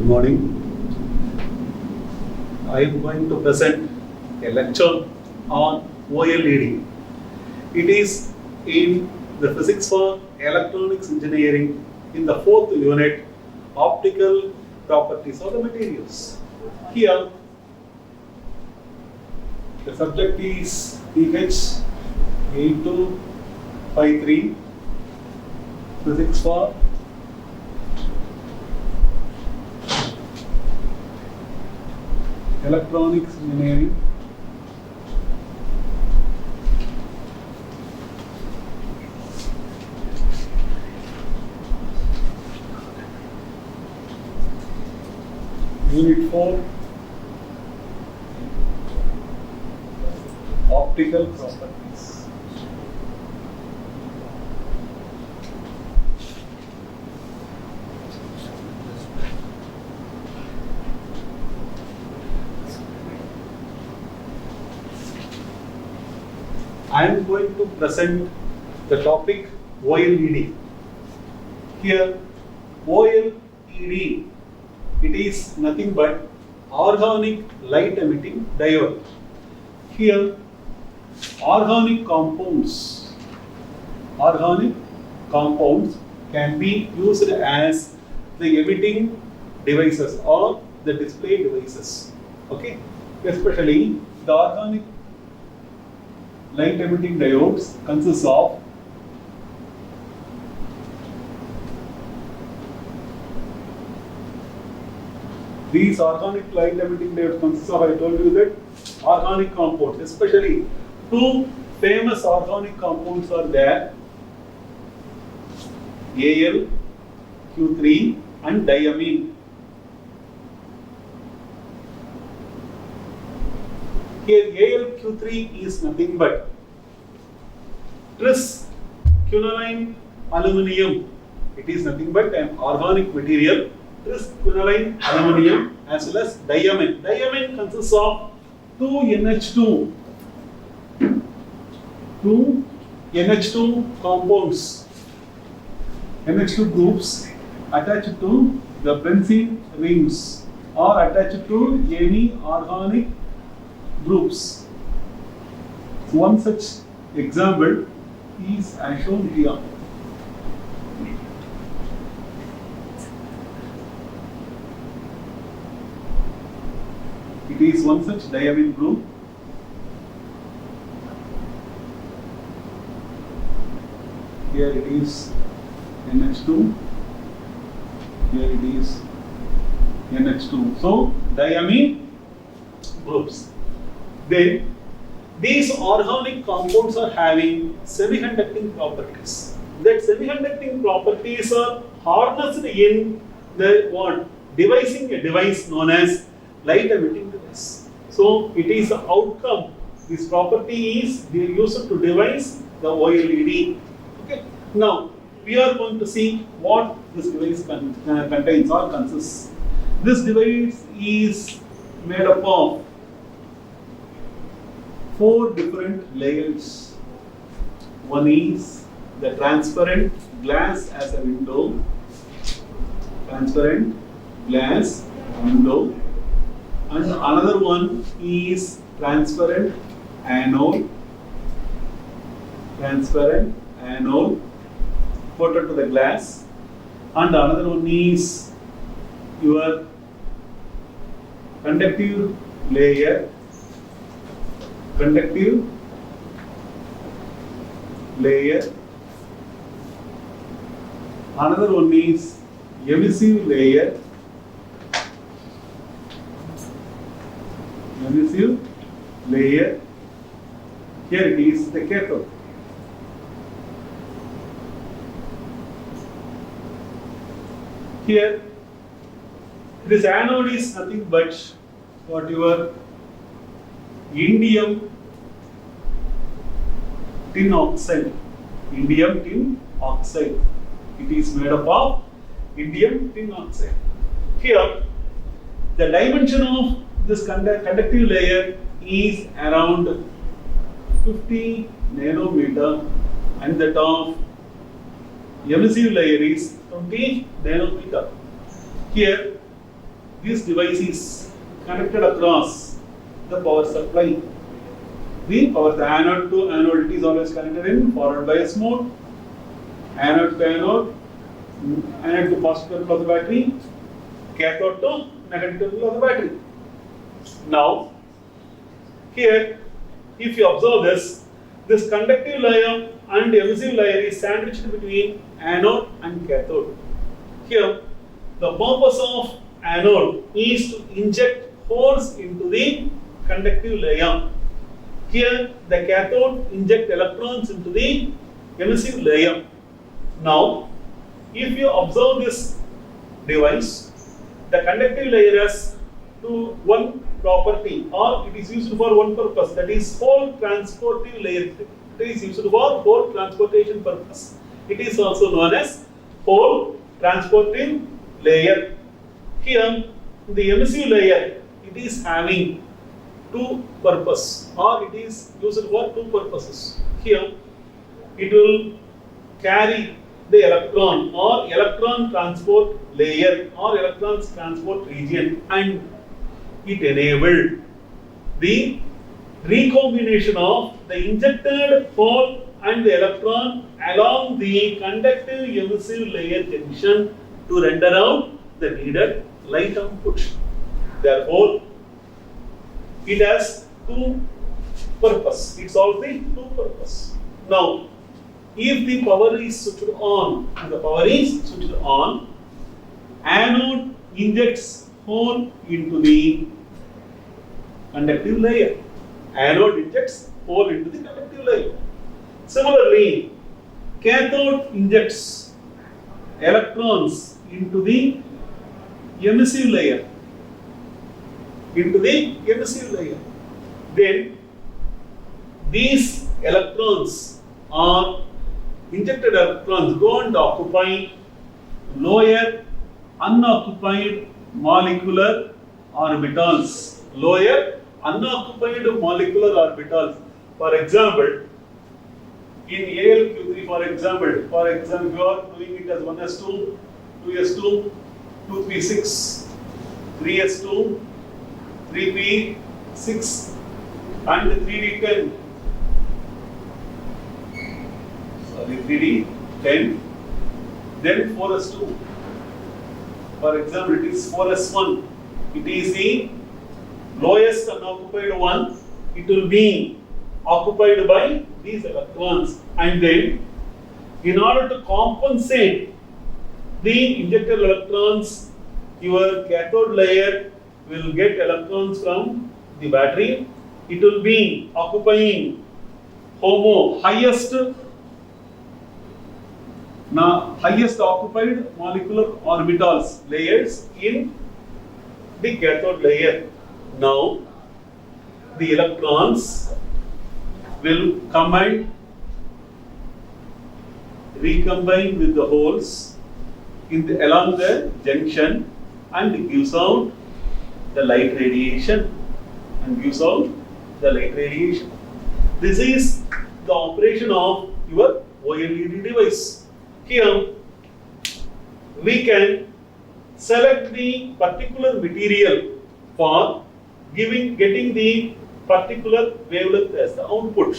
morning. I am going to present a lecture on OLED. It is in the Physics for Electronics Engineering in the 4th unit, Optical Properties of the Materials. Here, the subject is PH8253, Physics for Electronics Engineering. Unit 4, Optical Properties. I am going to present the topic OLED. Here, OLED, it is nothing but organic light emitting diode. Here, organic compounds can be used as the emitting devices or the display devices. Okay, especially the organic light emitting diodes consists of these organic light emitting diodes consists of, I told you that, organic compounds. Especially two famous organic compounds are there, AlQ3 and diamine. Here AlQ3 is nothing but tris-quinoline aluminum. It is nothing but an organic material, tris-quinoline aluminum, as well as diamine. Diamine consists of two NH2 compounds, NH2 groups attached to the benzene rings or attached to any organic groups. One such example is as shown here. It is one such diamine group. Here it is NH2. Here it is NH2. So diamine groups. Then these organic compounds are having semiconducting properties. That semiconducting properties are harnessed in the devising a device known as light emitting device. So it is the outcome. This property is used to devise the OLED. Okay. Now we are going to see what this device contains or consists. This device is made up of 4 different layers. One is the transparent glass as a window. Transparent glass window. And another one is transparent anode. Transparent anode coated to the glass. And another one is your conductive layer. Conductive layer. Another one is emissive layer. Emissive layer. Here it is the cathode. Here this anode is nothing but what your indium tin oxide. Indium tin oxide. It is made up of indium tin oxide. Here, the dimension of this conductive layer is around 50 nanometer, and that of emissive layer is 20 nanometer. Here, this device is connected across the power supply. The anode to anode, it is always connected in forward bias mode. Anode to anode, anode to positive terminal of the battery, cathode to negative terminal of the battery. Now, here, if you observe this conductive layer and emissive layer is sandwiched between anode and cathode. Here, the purpose of anode is to inject holes into the conductive layer. Here, the cathode inject electrons into the emissive layer. Now, if you observe this device, the conductive layer has one property, or it is used for one purpose, that is hole transportive layer. It is used for hole transportation purpose. It is also known as hole transportive layer. Here, the emissive layer, it is having two purpose, or it is used for two purposes. Here, it will carry the electron or electron transport layer or electron transport region, and it enabled the recombination of the injected hole and the electron along the conductive emissive layer junction to render out the needed light output. Therefore, it has two purpose. It solves the two purpose. Now, if the power is switched on, anode injects hole into the conductive layer. Anode injects hole into the conductive layer. Similarly, cathode injects electrons into the emissive layer. Then these electrons are injected electrons go and occupy lower unoccupied molecular orbitals. For example, in ALQ3, for example, you are doing it as 1s2, 2s2, 2p6, 3s2, 3p6, and 3d10. 3d10. Then 4s2. For example, it is 4s1. It is the lowest unoccupied one. It will be occupied by these electrons, and then in order to compensate the injected electrons, your cathode layer will get electrons from the battery. It will be occupying highest occupied molecular orbitals layers in the cathode layer. Now, the electrons will recombine with the holes along the junction and gives out the light radiation. This is the operation of your OLED device. Here, we can select the particular material for getting the particular wavelength as the output.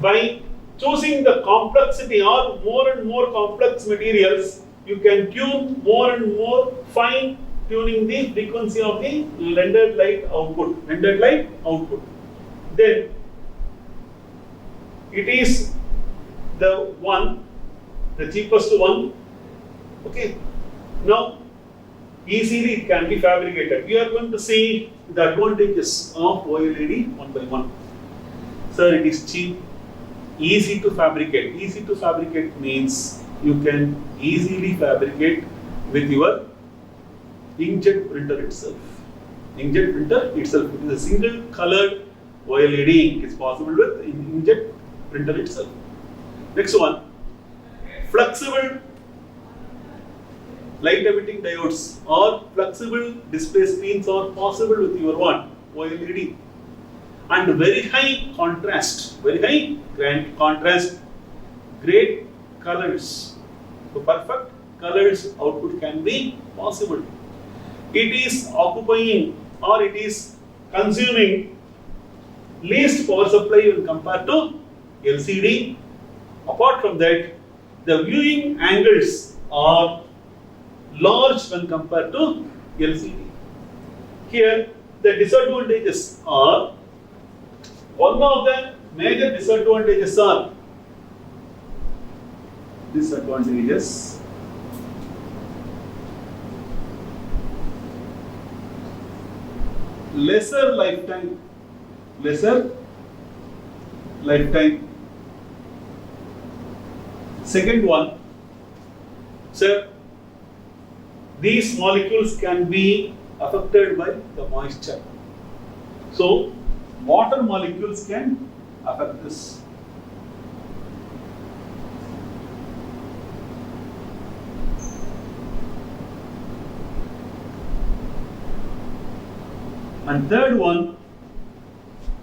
By choosing the complexity or more and more complex materials, you can tune more and more fine tuning the frequency of the rendered light output. Then it is the cheapest one. Okay. Now, easily it can be fabricated. We are going to see the advantages of OLED one by one. Sir, it is cheap, easy to fabricate. Easy to fabricate means you can easily fabricate with your inkjet printer itself. It is a single colored OLED ink is possible with inkjet printer itself. Next one, flexible light emitting diodes or flexible display screens are possible with your OLED, and very high contrast, great colors. So perfect colors output can be possible. it is occupying or it is consuming least power supply when compared to LCD. Apart from that, the viewing angles are large when compared to LCD. Here, the disadvantages are, one of the major disadvantages are lesser lifetime. Second one, sir, these molecules can be affected by the moisture. So, water molecules can affect this. And third one,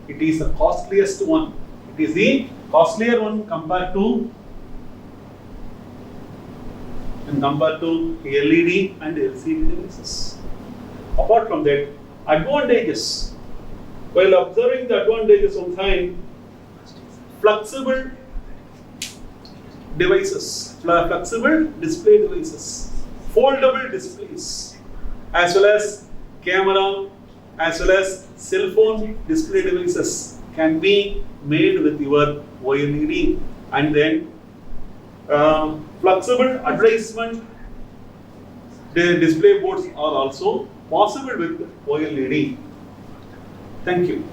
it is the costliest one. It is the costlier one compared to LED and LCD devices. Apart from that, advantages. While observing the advantages on time, flexible devices, flexible display devices, foldable displays, as well as camera, as well as cell phone display devices can be made with your OLED, and then flexible advertisement display boards are also possible with OLED. Thank you.